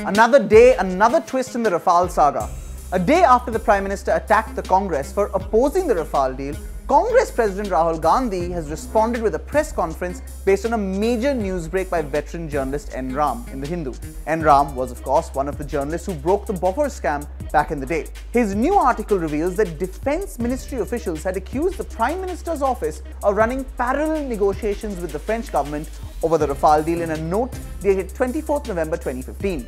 Another day, another twist in the Rafale saga. A day after the Prime Minister attacked the Congress for opposing the Rafale deal, Congress President Rahul Gandhi has responded with a press conference based on a major news break by veteran journalist N. Ram in The Hindu. N. Ram was, of course, one of the journalists who broke the Boffer scam back in the day. His new article reveals that Defense Ministry officials had accused the Prime Minister's office of running parallel negotiations with the French government over the Rafale deal in a note dated 24th November 2015.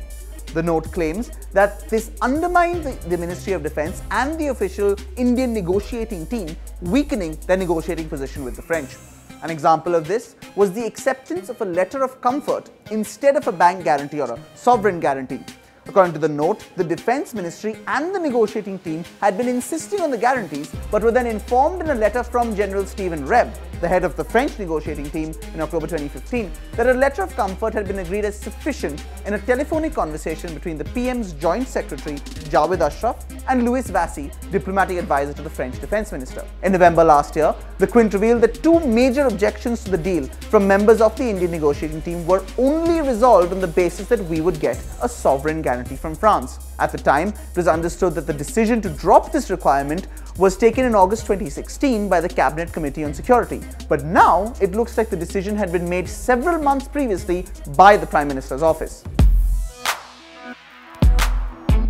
The note claims that this undermined the Ministry of Defense and the official Indian negotiating team, weakening their negotiating position with the French. An example of this was the acceptance of a letter of comfort instead of a bank guarantee or a sovereign guarantee. According to the note, the Defense Ministry and the negotiating team had been insisting on the guarantees, but were then informed in a letter from General Stephen Reb, the head of the French negotiating team, in October 2015, that a letter of comfort had been agreed as sufficient in a telephonic conversation between the PM's Joint Secretary, Jawed Ashraf, and Louis Vassy, diplomatic advisor to the French Defense Minister. In November last year, the Quint revealed that two major objections to the deal from members of the Indian negotiating team were only resolved on the basis that we would get a sovereign guarantee from France. At the time, it was understood that the decision to drop this requirement was taken in August 2016 by the Cabinet Committee on Security. But now, it looks like the decision had been made several months previously by the Prime Minister's office.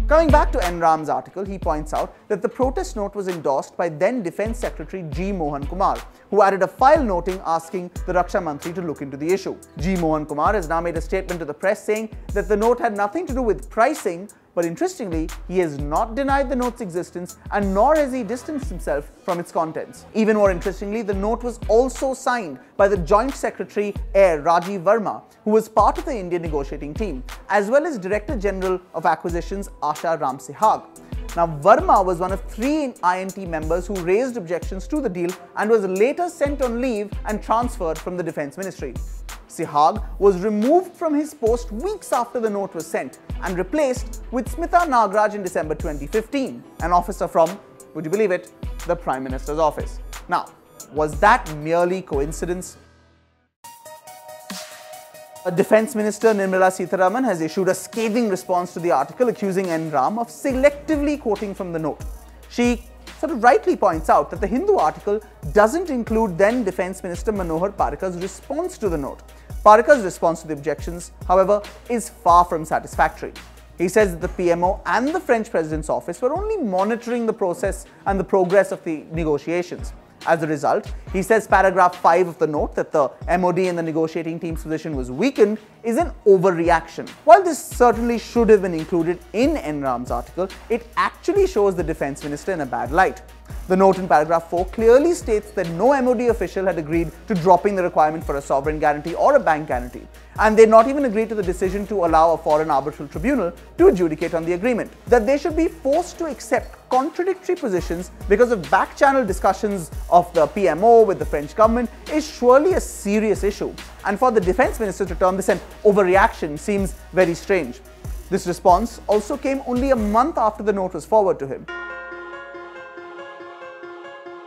Coming back to N. Ram's article, he points out that the protest note was endorsed by then Defense Secretary G. Mohan Kumar, who added a file noting asking the Raksha Mantri to look into the issue. G. Mohan Kumar has now made a statement to the press saying that the note had nothing to do with pricing, but interestingly, he has not denied the note's existence and nor has he distanced himself from its contents. Even more interestingly, the note was also signed by the Joint Secretary Air Rajiv Verma, who was part of the Indian negotiating team, as well as Director General of Acquisitions Asha Ram Sehag. Now, Verma was one of 3 INT members who raised objections to the deal and was later sent on leave and transferred from the Defense Ministry. Sehag was removed from his post weeks after the note was sent and replaced with Smita Nagraj in December 2015, an officer from, would you believe it, the Prime Minister's office. Now, was that merely coincidence? Defense Minister Nirmala Sitharaman has issued a scathing response to the article accusing N. Ram of selectively quoting from the note. She sort of rightly points out that the Hindu article doesn't include then Defense Minister Manohar Parrikars' response to the note. Parrikars' response to the objections, however, is far from satisfactory. He says that the PMO and the French President's office were only monitoring the process and the progress of the negotiations. As a result, he says paragraph 5 of the note that the MOD and the negotiating team's position was weakened is an overreaction. While this certainly should have been included in N. Ram's article, it actually shows the Defense Minister in a bad light. The note in paragraph 4 clearly states that no MOD official had agreed to dropping the requirement for a sovereign guarantee or a bank guarantee, and they not even agreed to the decision to allow a foreign arbitral tribunal to adjudicate on the agreement. That they should be forced to accept contradictory positions because of back-channel discussions of the PMO with the French government is surely a serious issue, and for the Defense Minister to term this an overreaction seems very strange. This response also came only a month after the note was forwarded to him.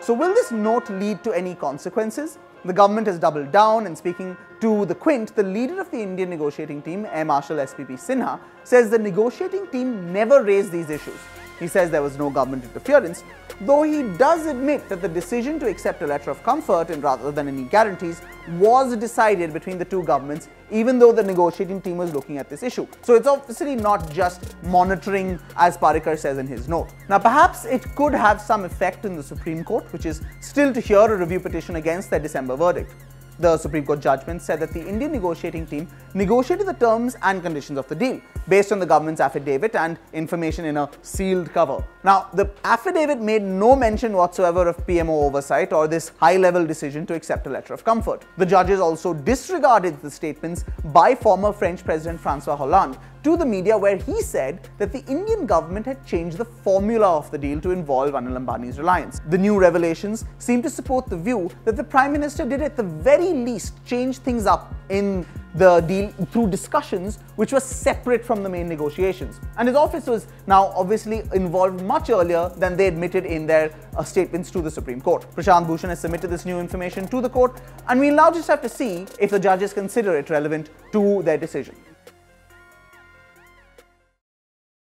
So will this note lead to any consequences? The government has doubled down, and speaking to the Quint, the leader of the Indian negotiating team, Air Marshal SPP Sinha, says the negotiating team never raised these issues. He says there was no government interference, though he does admit that the decision to accept a letter of comfort rather than any guarantees was decided between the two governments, even though the negotiating team was looking at this issue. So it's obviously not just monitoring, as Parrikar says in his note. Now, perhaps it could have some effect in the Supreme Court, which is still to hear a review petition against their December verdict. The Supreme Court judgment said that the Indian negotiating team negotiated the terms and conditions of the deal based on the government's affidavit and information in a sealed cover. Now, the affidavit made no mention whatsoever of PMO oversight or this high-level decision to accept a letter of comfort. The judges also disregarded the statements by former French President François Hollande to the media, where he said that the Indian government had changed the formula of the deal to involve Anil Ambani's reliance. The new revelations seem to support the view that the Prime Minister did at the very least change things up in the deal through discussions which were separate from the main negotiations. And his office was now obviously involved much earlier than they admitted in their statements to the Supreme Court. Prashant Bhushan has submitted this new information to the court, and we'll now just have to see if the judges consider it relevant to their decision.